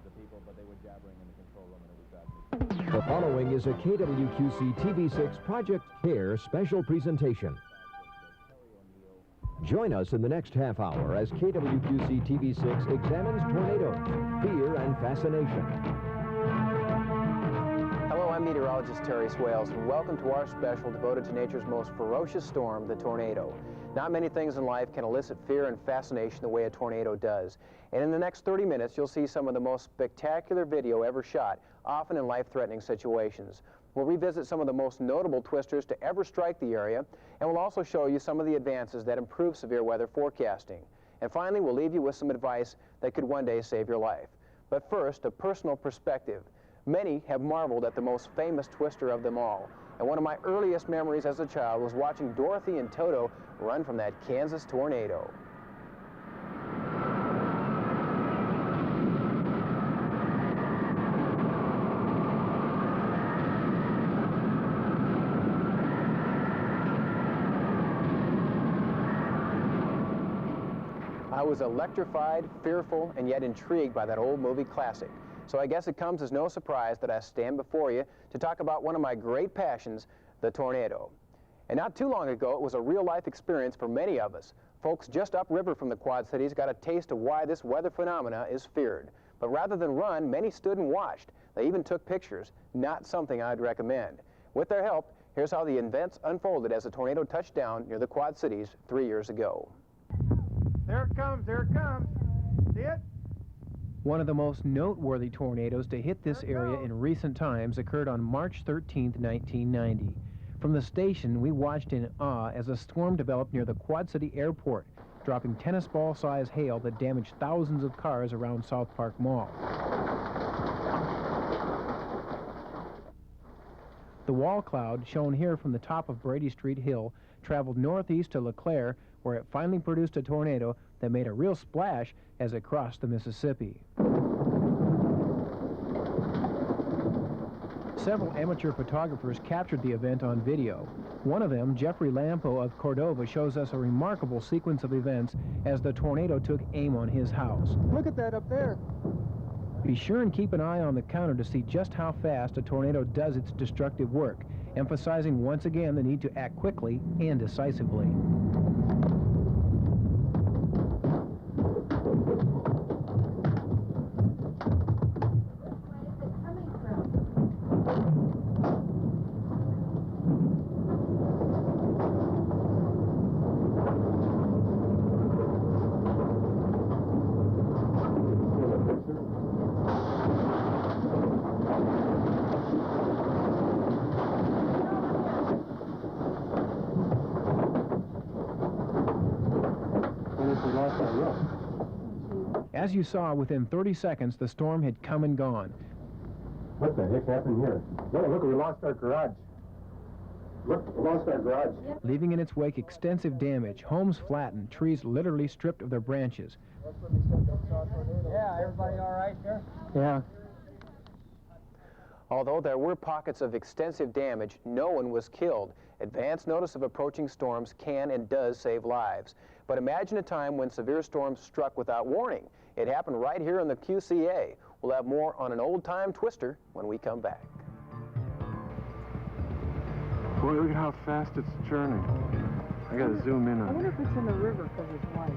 of people, but they were jabbering in the control room, and it was driving me. The following is a KWQC-TV6 Project CARE special presentation. Join us in the next half hour as KWQC-TV6 examines tornadoes, fear and fascination. Hello, I'm meteorologist Terry Swales, and welcome to our special devoted to nature's most ferocious storm, the tornado. Not many things in life can elicit fear and fascination the way a tornado does. And in the next 30 minutes, you'll see some of the most spectacular video ever shot, often in life-threatening situations. We'll revisit some of the most notable twisters to ever strike the area, and we'll also show you some of the advances that improve severe weather forecasting. And finally, we'll leave you with some advice that could one day save your life. But first, a personal perspective. Many have marveled at the most famous twister of them all. And one of my earliest memories as a child was watching Dorothy and Toto run from that Kansas tornado. I was electrified, fearful, and yet intrigued by that old movie classic. So I guess it comes as no surprise that I stand before you to talk about one of my great passions, the tornado. And not too long ago, it was a real-life experience for many of us. Folks just upriver from the Quad Cities got a taste of why this weather phenomena is feared. But rather than run, many stood and watched. They even took pictures, not something I'd recommend. With their help, here's how the events unfolded as a tornado touched down near the Quad Cities 3 years ago. There it comes, there it comes. See it? One of the most noteworthy tornadoes to hit this area in recent times occurred on March 13, 1990. From the station, we watched in awe as a storm developed near the Quad City Airport, dropping tennis ball-sized hail that damaged thousands of cars around South Park Mall. The wall cloud, shown here from the top of Brady Street Hill, traveled northeast to LeClaire, where it finally produced a tornado that made a real splash as it crossed the Mississippi. Several amateur photographers captured the event on video. One of them, Jeffrey Lampo of Cordova, shows us a remarkable sequence of events as the tornado took aim on his house. Look at that up there. Be sure and keep an eye on the counter to see just how fast a tornado does its destructive work, emphasizing once again the need to act quickly and decisively. As you saw, within 30 seconds, the storm had come and gone. What the heck happened here? Oh, look, we lost our garage. Look, we lost our garage. Leaving in its wake extensive damage, homes flattened, trees literally stripped of their branches. Yeah, everybody all right there? Yeah. Although there were pockets of extensive damage, no one was killed. Advance notice of approaching storms can and does save lives. But imagine a time when severe storms struck without warning. It happened right here in the QCA. We'll have more on an old-time twister when we come back. Boy, look at how fast it's churning. I gotta zoom in on it. I wonder if it's in the river because it's white.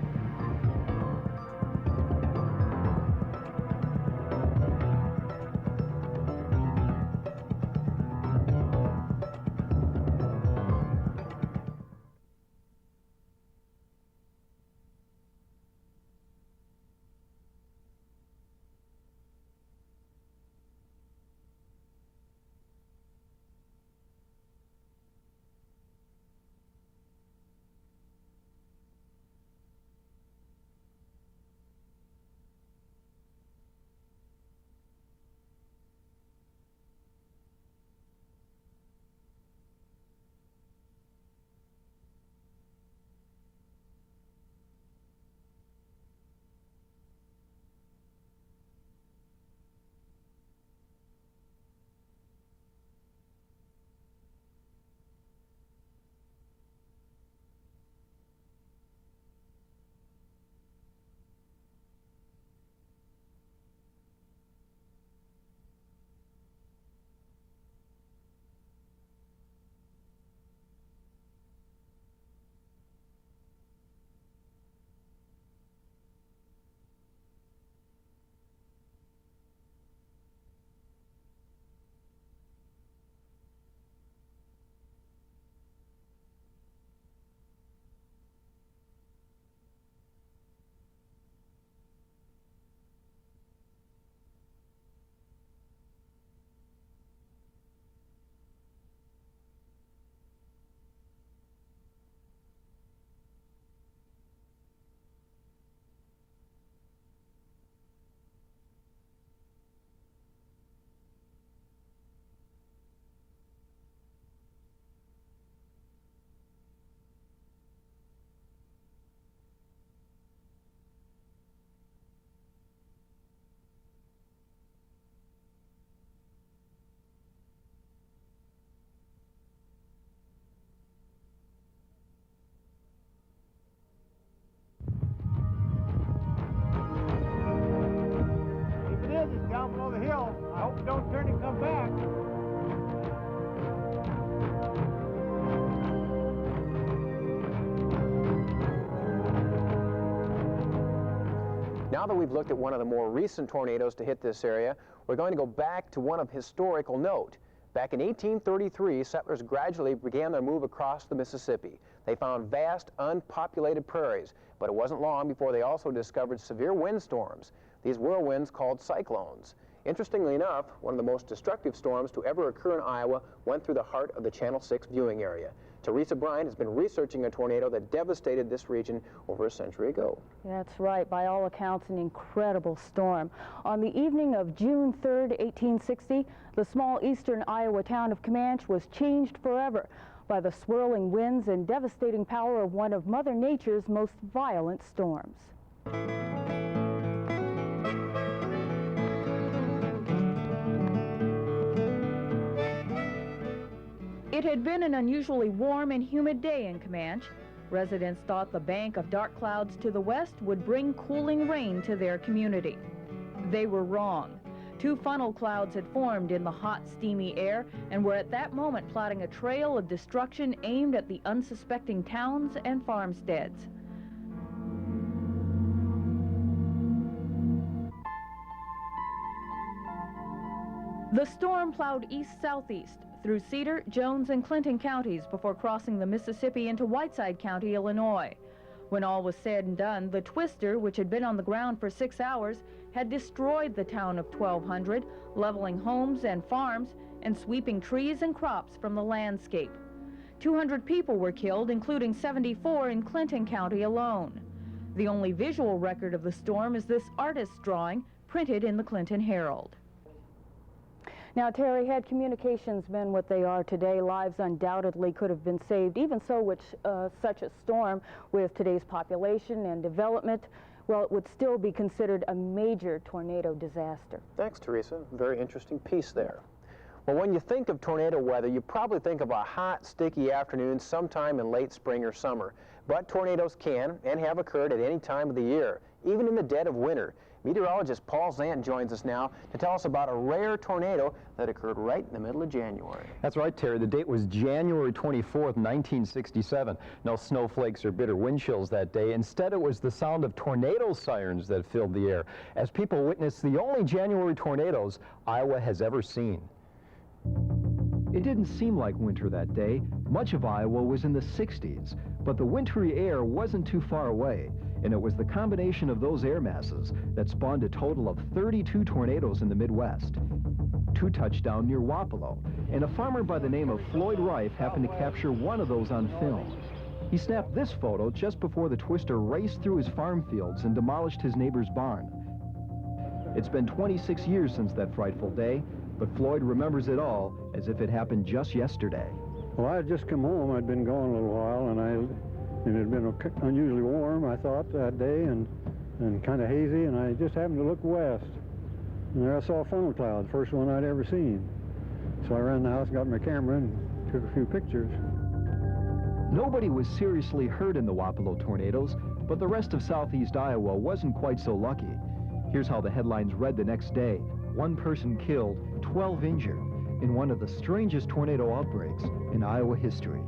down below the hill. I hope it don't turn and come back. Now that we've looked at one of the more recent tornadoes to hit this area, we're going to go back to one of historical note. Back in 1833, settlers gradually began their move across the Mississippi. They found vast, unpopulated prairies, but it wasn't long before they also discovered severe windstorms. These whirlwinds called cyclones. Interestingly enough, one of the most destructive storms to ever occur in Iowa went through the heart of the Channel 6 viewing area. Teresa Bryant has been researching a tornado that devastated this region over a century ago. That's right. By all accounts, an incredible storm. On the evening of June 3rd, 1860, the small eastern Iowa town of Comanche was changed forever by the swirling winds and devastating power of one of Mother Nature's most violent storms. It had been an unusually warm and humid day in Comanche. Residents thought the bank of dark clouds to the west would bring cooling rain to their community. They were wrong. Two funnel clouds had formed in the hot, steamy air and were at that moment plotting a trail of destruction aimed at the unsuspecting towns and farmsteads. The storm plowed east-southeast through Cedar, Jones, and Clinton counties before crossing the Mississippi into Whiteside County, Illinois. When all was said and done, the twister, which had been on the ground for 6 hours, had destroyed the town of 1,200, leveling homes and farms and sweeping trees and crops from the landscape. 200 people were killed, including 74 in Clinton County alone. The only visual record of the storm is this artist's drawing printed in the Clinton Herald. Now, Terry, had communications been what they are today, lives undoubtedly could have been saved. Even so, such a storm with today's population and development, well, it would still be considered a major tornado disaster. Thanks, Teresa. Very interesting piece there. Well, when you think of tornado weather, you probably think of a hot, sticky afternoon sometime in late spring or summer. But tornadoes can and have occurred at any time of the year, even in the dead of winter. Meteorologist Paul Zant joins us now to tell us about a rare tornado that occurred right in the middle of January. That's right, Terry. The date was January 24th, 1967. No snowflakes or bitter wind chills that day. Instead, it was the sound of tornado sirens that filled the air as people witnessed the only January tornadoes Iowa has ever seen. It didn't seem like winter that day. Much of Iowa was in the 60s, but the wintry air wasn't too far away. And it was the combination of those air masses that spawned a total of 32 tornadoes in the Midwest. 2 touched down near Wapello, and a farmer by the name of Floyd Rife happened to capture one of those on film. He snapped this photo just before the twister raced through his farm fields and demolished his neighbor's barn. It's been 26 years since that frightful day, but Floyd remembers it all as if it happened just yesterday. Well, I had just come home. I'd been gone a little while, and it had been unusually warm, I thought, that day, and kind of hazy, and I just happened to look west. And there I saw a funnel cloud, the first one I'd ever seen. So I ran in the house, got my camera, and took a few pictures. Nobody was seriously hurt in the Wapello tornadoes, but the rest of southeast Iowa wasn't quite so lucky. Here's how the headlines read the next day. 1 person killed, 12 injured, in one of the strangest tornado outbreaks in Iowa history.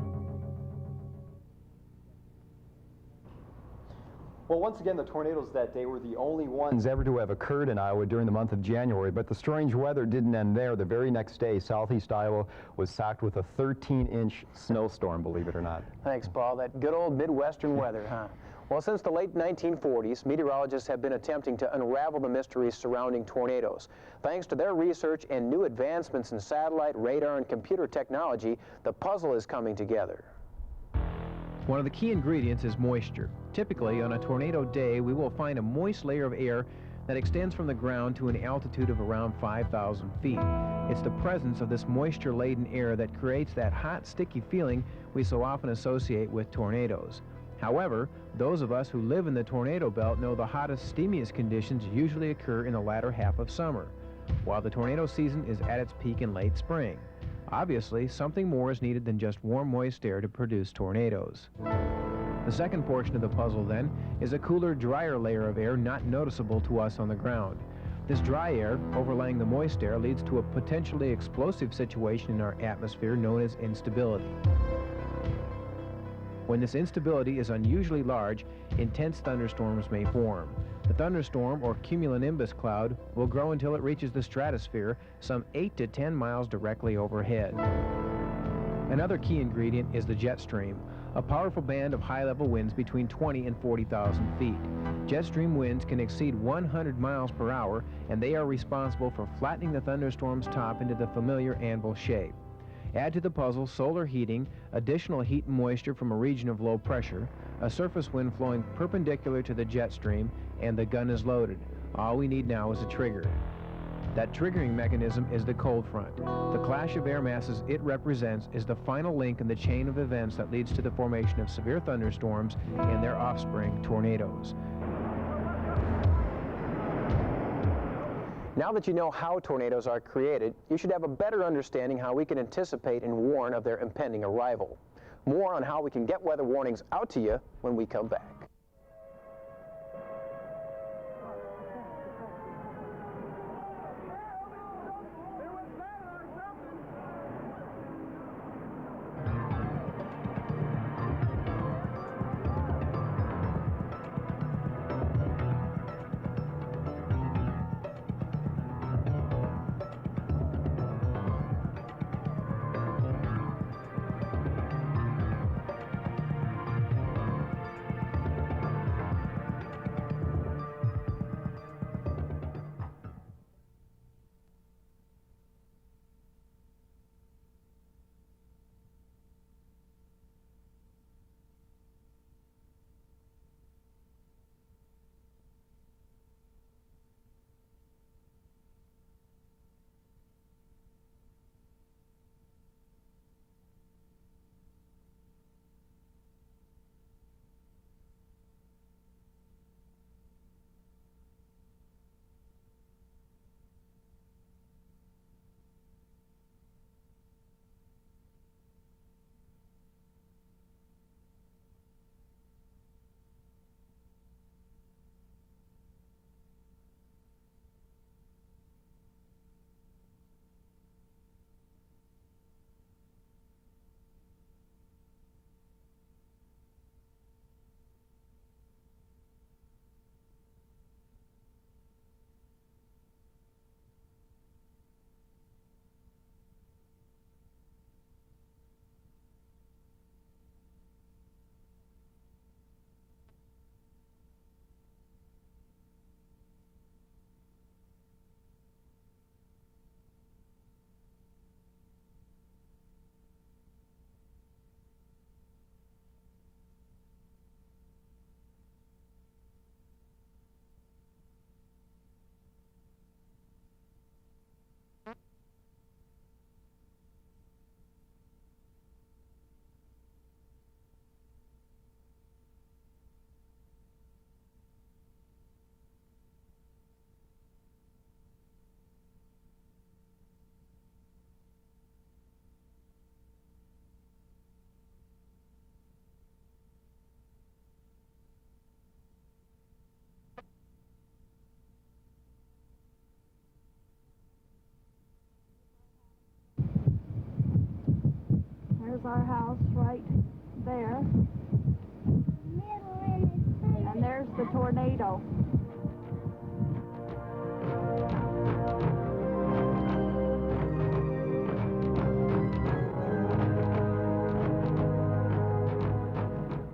Well, once again, the tornadoes that day were the only ones ever to have occurred in Iowa during the month of January, but the strange weather didn't end there. The very next day, southeast Iowa was socked with a 13-inch snowstorm, believe it or not. Thanks, Paul. That good old Midwestern weather, huh? Well, since the late 1940s, meteorologists have been attempting to unravel the mysteries surrounding tornadoes. Thanks to their research and new advancements in satellite, radar, and computer technology, the puzzle is coming together. One of the key ingredients is moisture. Typically, on a tornado day, we will find a moist layer of air that extends from the ground to an altitude of around 5,000 feet. It's the presence of this moisture-laden air that creates that hot, sticky feeling we so often associate with tornadoes. However, those of us who live in the tornado belt know the hottest, steamiest conditions usually occur in the latter half of summer, while the tornado season is at its peak in late spring. Obviously, something more is needed than just warm, moist air to produce tornadoes. The second portion of the puzzle, then, is a cooler, drier layer of air not noticeable to us on the ground. This dry air, overlaying the moist air, leads to a potentially explosive situation in our atmosphere known as instability. When this instability is unusually large, intense thunderstorms may form. The thunderstorm, or cumulonimbus cloud, will grow until it reaches the stratosphere, some 8 to 10 miles directly overhead. Another key ingredient is the jet stream, a powerful band of high-level winds between 20 and 40,000 feet. Jet stream winds can exceed 100 miles per hour, and they are responsible for flattening the thunderstorm's top into the familiar anvil shape. Add to the puzzle solar heating, additional heat and moisture from a region of low pressure, a surface wind flowing perpendicular to the jet stream, and the gun is loaded. All we need now is a trigger. That triggering mechanism is the cold front. The clash of air masses it represents is the final link in the chain of events that leads to the formation of severe thunderstorms and their offspring, tornadoes. Now that you know how tornadoes are created, you should have a better understanding how we can anticipate and warn of their impending arrival. More on how we can get weather warnings out to you when we come back. There's our house right there. And there's the tornado.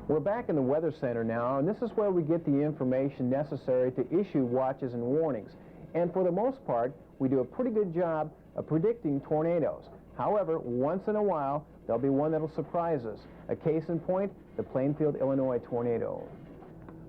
We're back in the Weather Center now, and this is where we get the information necessary to issue watches and warnings. And for the most part, we do a pretty good job of predicting tornadoes. However, once in a while, there'll be one that'll surprise us. A case in point, the Plainfield, Illinois tornado.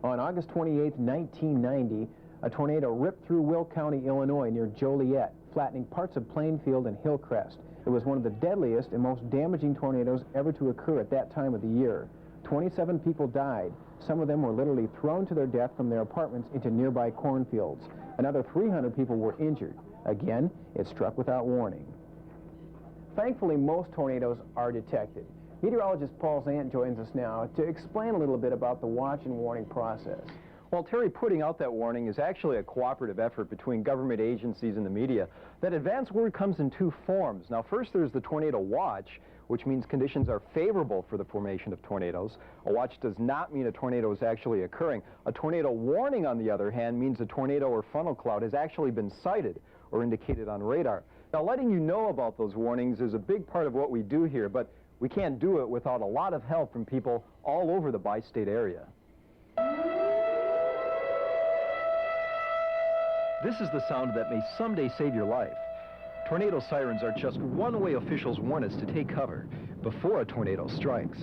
On August 28, 1990, a tornado ripped through Will County, Illinois near Joliet, flattening parts of Plainfield and Hillcrest. It was one of the deadliest and most damaging tornadoes ever to occur at that time of the year. 27 people died. Some of them were literally thrown to their death from their apartments into nearby cornfields. Another 300 people were injured. Again, it struck without warning. Thankfully, most tornadoes are detected. Meteorologist Paul Zant joins us now to explain a little bit about the watch and warning process. Well, Terry, putting out that warning is actually a cooperative effort between government agencies and the media. That advance word comes in two forms. Now, first there's the tornado watch, which means conditions are favorable for the formation of tornadoes. A watch does not mean a tornado is actually occurring. A tornado warning, on the other hand, means a tornado or funnel cloud has actually been sighted or indicated on radar. Now, letting you know about those warnings is a big part of what we do here, but we can't do it without a lot of help from people all over the bi-state area. This is the sound that may someday save your life. Tornado sirens are just one way officials warn us to take cover before a tornado strikes.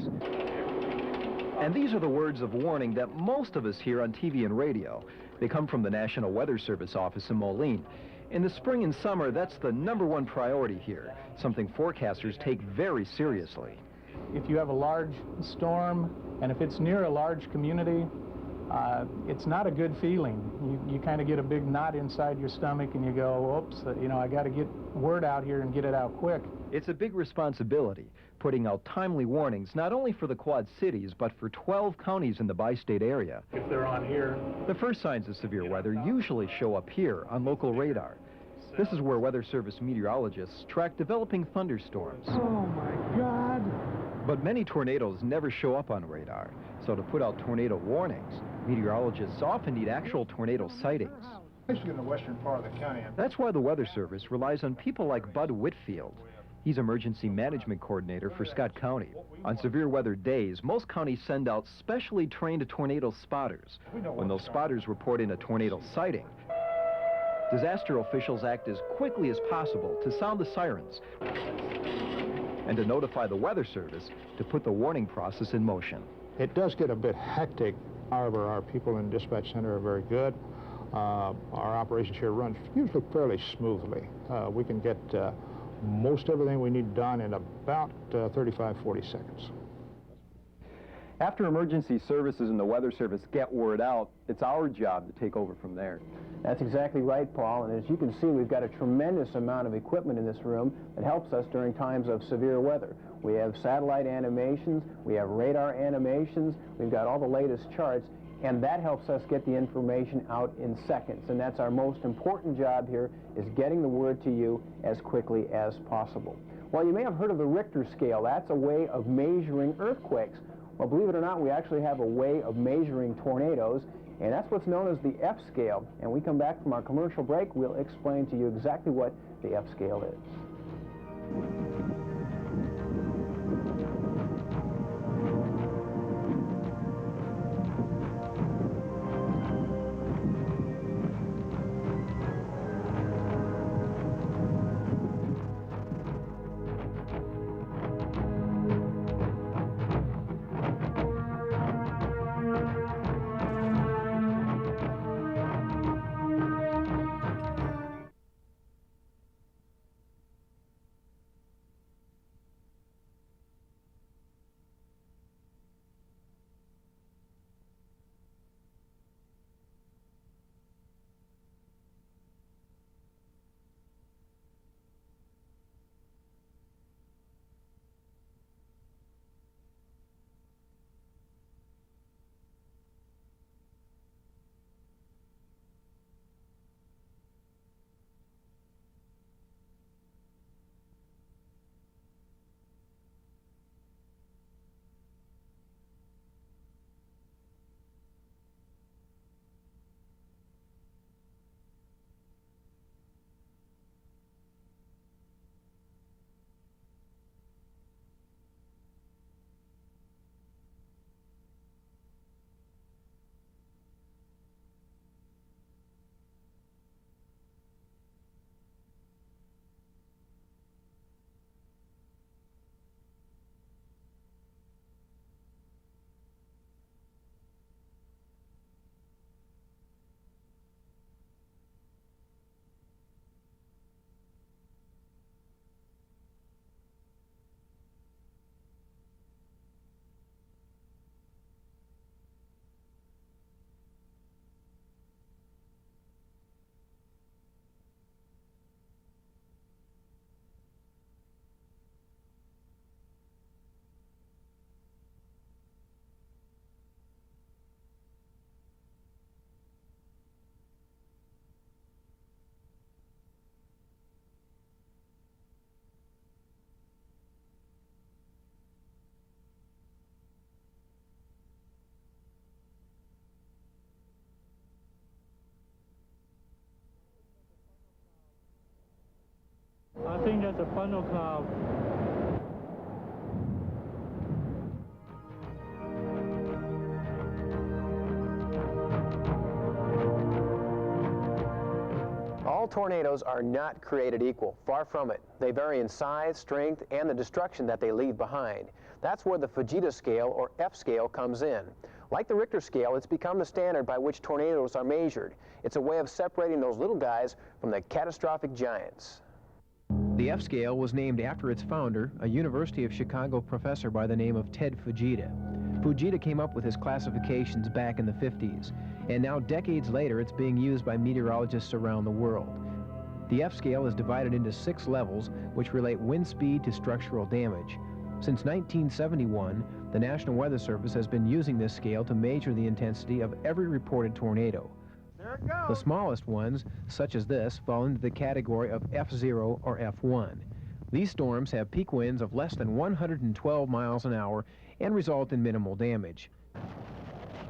And these are the words of warning that most of us hear on TV and radio. They come from the National Weather Service office in Moline. In the spring and summer, that's the #1 priority here, something forecasters take very seriously. If you have a large storm, and if it's near a large community, it's not a good feeling. You kind of get a big knot inside your stomach and you go, oops, you know, I got to get word out here and get it out quick. It's a big responsibility, putting out timely warnings not only for the Quad Cities, but for 12 counties in the bi-state area. If they're on here. The first signs of severe weather usually show up here on local radar. This is where Weather Service meteorologists track developing thunderstorms. Oh my God! But many tornadoes never show up on radar, so to put out tornado warnings, meteorologists often need actual tornado sightings. Especially in the western part of the county. That's why the Weather Service relies on people like Bud Whitfield. He's Emergency Management Coordinator for Scott County. On severe weather days, most counties send out specially trained tornado spotters. When those spotters report in a tornado sighting, disaster officials act as quickly as possible to sound the sirens and to notify the Weather Service to put the warning process in motion. It does get a bit hectic. However, our people in the dispatch center are very good. Our operations here run usually fairly smoothly. We can get most everything we need done in about 35, 40 seconds. After emergency services and the Weather Service get word out, it's our job to take over from there. That's exactly right, Paul, and as you can see, we've got a tremendous amount of equipment in this room that helps us during times of severe weather. We have satellite animations, we have radar animations, we've got all the latest charts, and that helps us get the information out in seconds. And that's our most important job here, is getting the word to you as quickly as possible. Well, you may have heard of the Richter scale. That's a way of measuring earthquakes. Well, believe it or not, we actually have a way of measuring tornadoes, and that's what's known as the F scale. And we come back from our commercial break, we'll explain to you exactly what the F scale is. think that's a funnel cloud. All tornadoes are not created equal. Far from it. They vary in size, strength, and the destruction that they leave behind. That's where the Fujita scale, or F scale, comes in. Like the Richter scale, it's become the standard by which tornadoes are measured. It's a way of separating those little guys from the catastrophic giants. The F scale was named after its founder, a University of Chicago professor by the name of Ted Fujita. Fujita came up with his classifications back in the 50s, and now decades later it's being used by meteorologists around the world. The F scale is divided into 6 levels, which relate wind speed to structural damage. Since 1971, the National Weather Service has been using this scale to measure the intensity of every reported tornado. There it goes. The smallest ones, such as this, fall into the category of F0 or F1. These storms have peak winds of less than 112 miles an hour and result in minimal damage.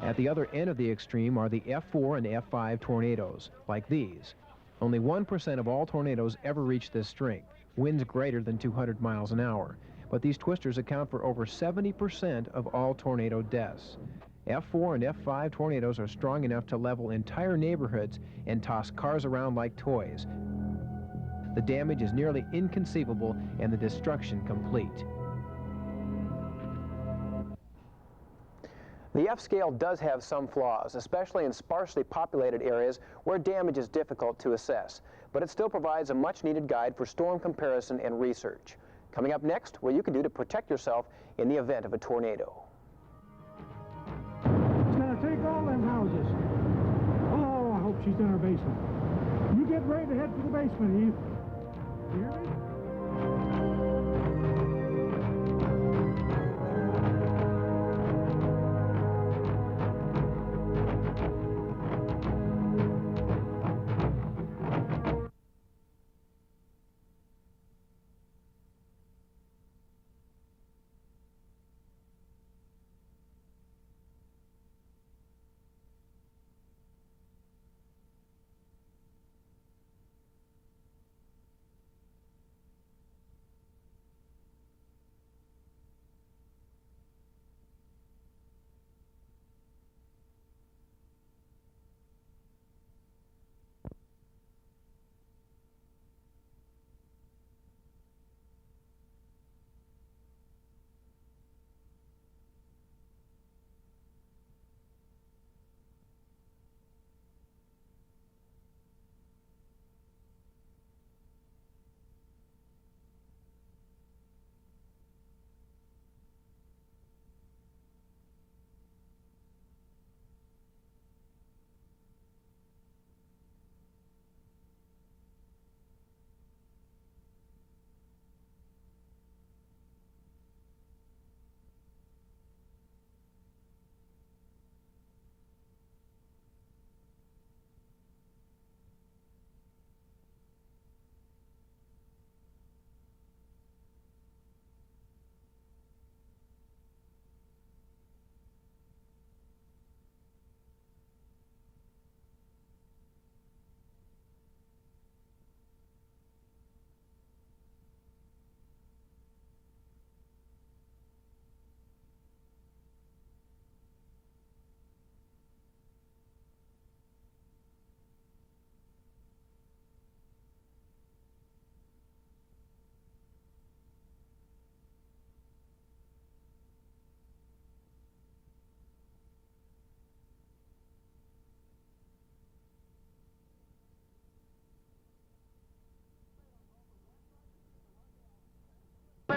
At the other end of the extreme are the F4 and F5 tornadoes, like these. Only 1% of all tornadoes ever reach this strength, winds greater than 200 miles an hour. But these twisters account for over 70% of all tornado deaths. F4 and F5 tornadoes are strong enough to level entire neighborhoods and toss cars around like toys. The damage is nearly inconceivable and the destruction complete. The F scale does have some flaws, especially in sparsely populated areas where damage is difficult to assess, but it still provides a much-needed guide for storm comparison and research. Coming up next, what you can do to protect yourself in the event of a tornado. It's gonna take all them houses. Oh, I hope she's in her basement. You get ready to head for the basement, Eve. You hear me?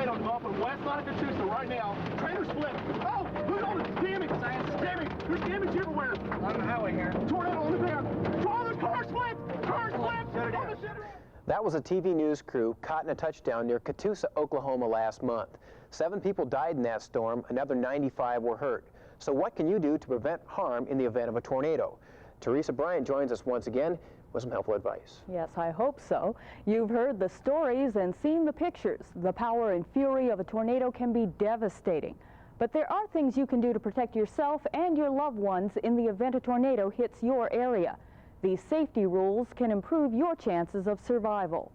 Off of West Montecito right now. Trailer split. Oh, look at all this damage. Damage. There's damage everywhere. On the highway here. Tornado on the ground. Oh, the car split. Car split. That was a TV news crew caught in a touchdown near Catoosa, Oklahoma last month. 7 people died in that storm. Another 95 were hurt. So what can you do to prevent harm in the event of a tornado? Teresa Bryant joins us once again with some helpful advice. Yes, I hope so. You've heard the stories and seen the pictures. The power and fury of a tornado can be devastating. But there are things you can do to protect yourself and your loved ones in the event a tornado hits your area. These safety rules can improve your chances of survival.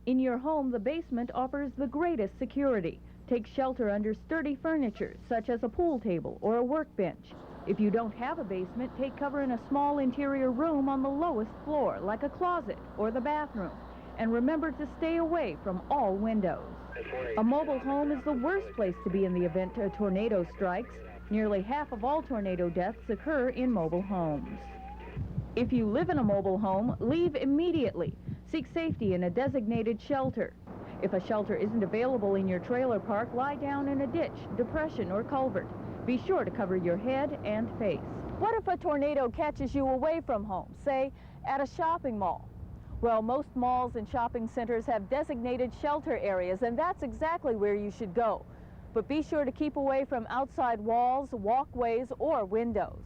In your home, the basement offers the greatest security. Take shelter under sturdy furniture, such as a pool table or a workbench. If you don't have a basement, take cover in a small interior room on the lowest floor, like a closet or the bathroom. And remember to stay away from all windows. A mobile home is the worst place to be in the event a tornado strikes. Nearly half of all tornado deaths occur in mobile homes. If you live in a mobile home, leave immediately. Seek safety in a designated shelter. If a shelter isn't available in your trailer park, lie down in a ditch, depression, or culvert. Be sure to cover your head and face. What if a tornado catches you away from home, say at a shopping mall? Well, most malls and shopping centers have designated shelter areas, and that's exactly where you should go. But be sure to keep away from outside walls, walkways, or windows.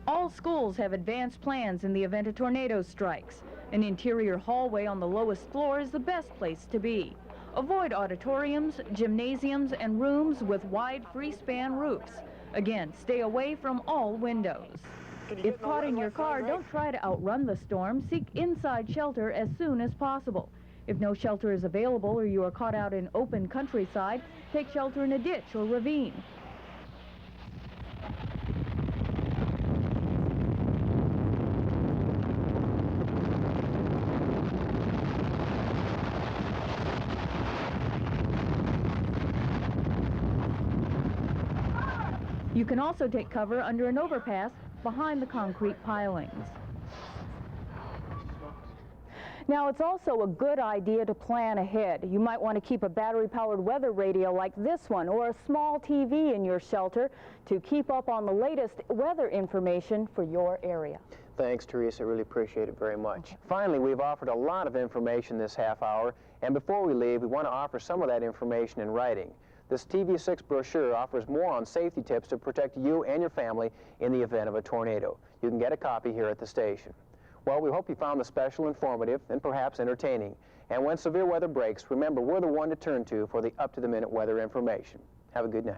All schools have advanced plans in the event a tornado strikes. An interior hallway on the lowest floor is the best place to be. Avoid auditoriums, gymnasiums, and rooms with wide free-span roofs. Again, stay away from all windows. If caught in your car, don't try to outrun the storm. Seek inside shelter as soon as possible. If no shelter is available or you are caught out in open countryside, take shelter in a ditch or ravine. You can also take cover under an overpass behind the concrete pilings. Now, it's also a good idea to plan ahead. You might want to keep a battery-powered weather radio like this one or a small TV in your shelter to keep up on the latest weather information for your area. Thanks, Teresa. Really appreciate it very much. Finally, we've offered a lot of information this half hour, and before we leave, we want to offer some of that information in writing. This TV6 brochure offers more on safety tips to protect you and your family in the event of a tornado. You can get a copy here at the station. Well, we hope you found the special informative and perhaps entertaining. And when severe weather breaks, remember we're the one to turn to for the up-to-the-minute weather information. Have a good night.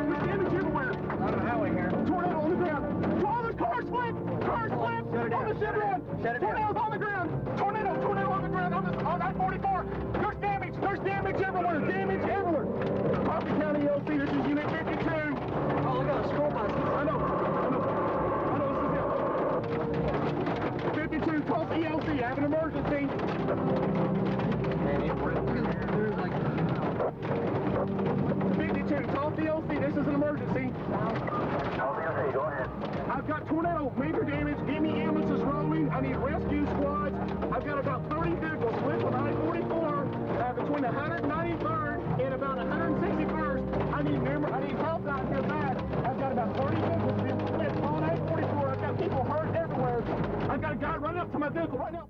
There's damage everywhere. On the highway here. Tornado on the ground. Oh, there's car split! Car split! On the center one! Tornado's on the ground! Tornado on the ground on I-44! There's damage everywhere! Damage everywhere! Coffee County LC, this is Unit 52. Oh, look at the scroll bus. I know, this is it. 52, Tulsa ELC, I have an emergency. 52, Tulsa ELC, this is an emergency. Okay, go ahead. I've got tornado, major damage, give me ambulances rolling, I need rescue squads. I've got about 30 vehicles split with I-44 between the 193rd and about 161st. I need help out here bad. I've got about 30 vehicles split on I-44. I've got people hurt everywhere. I've got a guy running up to my vehicle right now.